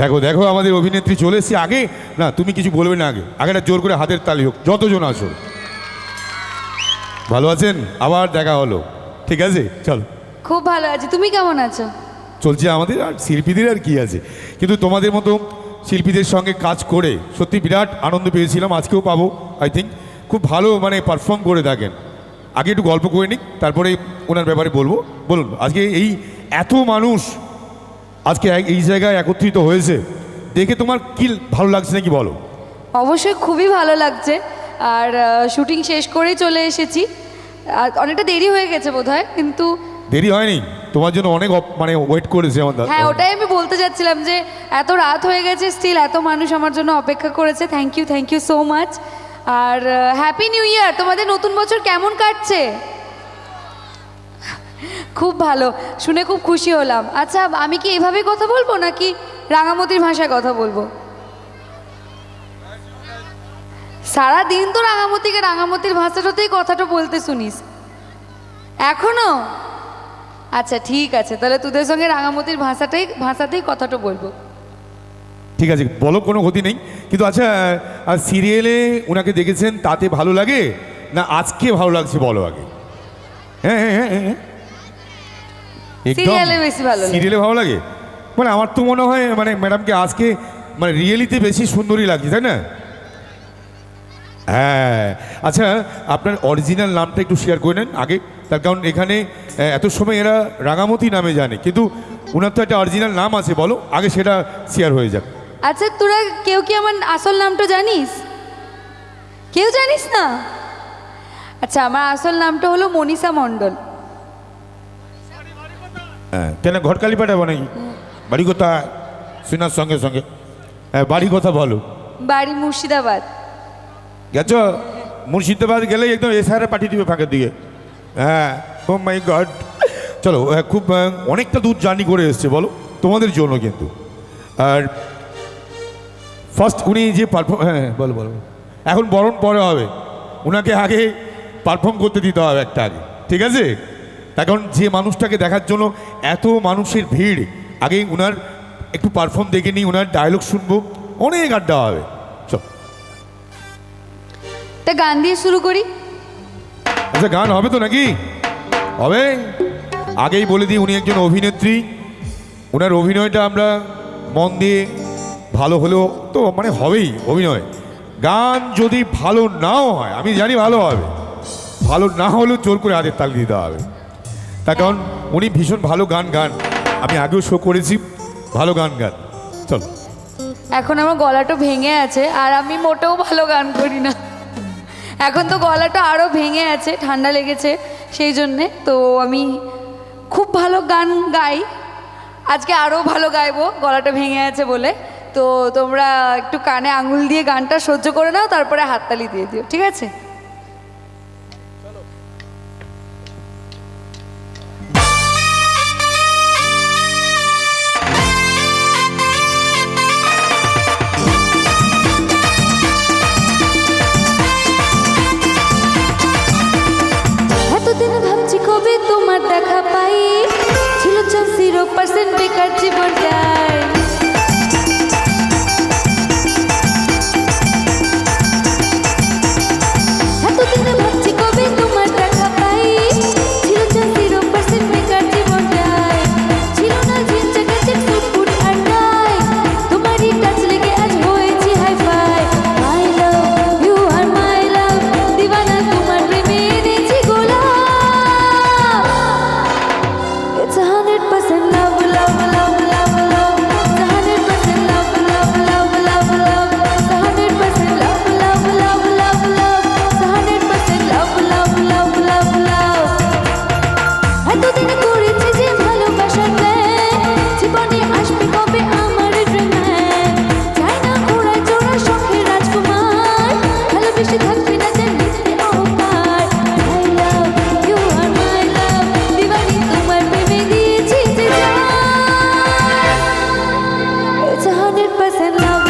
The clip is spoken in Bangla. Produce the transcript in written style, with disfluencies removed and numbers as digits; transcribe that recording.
দেখো দেখো আমাদের অভিনেত্রী চলে এসেছে। আগে না তুমি কিছু বলবে না, আগে আগেটা জোর করে হাতের তালি হোক যতজন আসো। ভালো আছেন? আবার দেখা হলো, ঠিক আছে চলো। খুব ভালো আছি, তুমি কেমন আছো? চলছে আমাদের, আর শিল্পীদের আর কি আছে, কিন্তু তোমাদের মতো শিল্পীদের সঙ্গে কাজ করে সত্যি বিরাট আনন্দ পেয়েছিলাম, আজকেও পাবো আই থিঙ্ক। খুব ভালো মানে পারফর্ম করে থাকেন। আগে একটু গল্প করে নিক, তারপরে ওনার ব্যাপারে বলবো। বলুন, আজকে এই এত মানুষ আজকে এই জায়গায় একত্রিত হয়েছে দেখে তোমার কি ভালো লাগছে নাকি বলো? অবশ্যই খুবই ভালো লাগছে। আর শুটিং শেষ করেই চলে এসেছি। আর অনেকটা দেরি হয়ে গেছে বোধহয়, কিন্তু দেরি হয়নি, তোমার জন্য অনেক মানে ওয়েট করেছে আমার হ্যাঁ ওটাই আমি বলতে যাচ্ছিলাম যে এত রাত হয়ে গেছে, স্টিল এত মানুষ আমার জন্য অপেক্ষা করেছে। Thank you so much. আর হ্যাপি নিউ ইয়ার। তোমাদের নতুন বছর কেমন কাটছে? খুব ভালো, শুনে খুব খুশি হলাম। আচ্ছা, আমি কি এভাবে কথা বলবো নাকি রাঙামতির ভাষায় কথা বলবো? সারাদিন তো রাঙামতির ভাষাটাতেই কথাটা বলতে শুনিস এখনো। আচ্ছা ঠিক আছে, তাহলে তোদের সঙ্গে রাঙামতির ভাষাতেই কথাটা বলবো। ঠিক আছে বলো, কোনো ক্ষতি নেই। কিন্তু আচ্ছা, আর সিরিয়ালে ওনাকে দেখেছেন তাতে ভালো লাগে না আজকে ভালো লাগছে বলো আগে? হ্যাঁ হ্যাঁ হ্যাঁ হ্যাঁ সিরিয়ালে বেশি ভালো লাগে। সিরিয়ালে ভালো লাগে মানে আমার তো মনে হয় মানে ম্যাডামকে আজকে মানে রিয়েলিতে বেশি সুন্দরী লাগছে, তাই না? হ্যাঁ আচ্ছা, আপনার অরিজিনাল নামটা একটু শেয়ার করে নেন আগে, তার কারণ এখানে এত সময় এরা রাঙামতি নামে জানে, কিন্তু ওনার তো একটা অরিজিনাল নাম আছে, বলো আগে সেটা শেয়ার হয়ে যাক। আচ্ছা, তোরা কেউ কি আমার আসল নামটা জানিস? কেউ জানিস না? আচ্ছা, আমার আসল নামটা হলো মনীষা মণ্ডল। হ্যাঁ, কেন ঘটকালি পাঠাবো নাকি? বাড়ি কথা শোনার সঙ্গে সঙ্গে হ্যাঁ বাড়ি কথা বলো। বাড়ি মুর্শিদাবাদ। গেছো? মুর্শিদাবাদ গেলে একদম এসআরে পাঠিয়ে দিবে ফাঁকের দিকে। হ্যাঁ, ও মাই গড। চলো, খুব অনেকটা দূর জার্নি করে এসছে বলো তোমাদের জন্য, কিন্তু আর ফার্স্ট উনি যে পারফর্ম, হ্যাঁ বলো বলো, এখন বরণ পরে হবে, ওনাকে আগে পারফর্ম করতে দিতে হবে একটা আগে, ঠিক আছে? এখন যে মানুষটাকে দেখার জন্য এত মানুষের ভিড়, আগে ওনার একটু পারফর্ম দেখে নিই, ওনার ডায়লগ শুনবো, অনেক আড্ডা হবে। চল তা গান দিয়ে শুরু করি। আচ্ছা, গান হবে তো নাকি? হবে। আগেই বলে দিই, উনি একজন অভিনেত্রী, ওনার অভিনয়টা আমরা মন দিয়ে ভালো হলেও তো মানে হবেই অভিনয়। গান যদি ভালো নাও হয়, আমি জানি ভালো হবে, ভালো না হলেও জোর করে হাতের তালি দিতে হবে, তার কারণ উনি ভীষণ ভালো গান আমি আগেও শো করেছি, ভালো গান চল। এখন আমার গলাটা ভেঙে আছে, আর আমি মোটেও ভালো গান করি না। এখন তো গলাটা আরও ভেঙে আছে, ঠান্ডা লেগেছে সেই জন্যে। তো আমি খুব ভালো গান গাই, আজকে আরও ভালো গাইবো, গলাটা ভেঙে আছে বলে। তো তোমরা একটু কানে আঙুল দিয়ে গানটা সহ্য করে নাও, তারপরে হাততালি দিয়ে দিও, ঠিক আছে? এতদিন ভাবছি কবে তোমার দেখা পাই, ছিল 0% বেকার জীবনটাই। এতদিন ভাবছি কবে তোমার দেখা পাই, ছিল 0% বেকার জীবনটাই। ছিল না ঝিনচাকাচিক ফুটফুট আর নাই, তোমারই টাচ লেগে আজ হয়েছি hi-fi. My love you আর মাই লাভ, দিওয়ানা তোমার প্রেমে এনেছি গোলাপ। It's 100% love, love, love, love, love. It's 100% love, love, love, love, love. It's 100% love, love, love, love, love. It's 100% love, love, love, love, love. এতদিন করেছি যে ভালোবাসার প্ল্যান, জীবনে আসবে কবে আমার ড্রিম ম্যান। চাই না ঘোড়ায় চড়া শখের রাজকুমার, ভালোবেসে থাকবে না যে মিথ্যে অহংকার। I love you are my love, দিওয়ানি তোমার প্রেমে দিয়েছি যে জান। It's 100% love,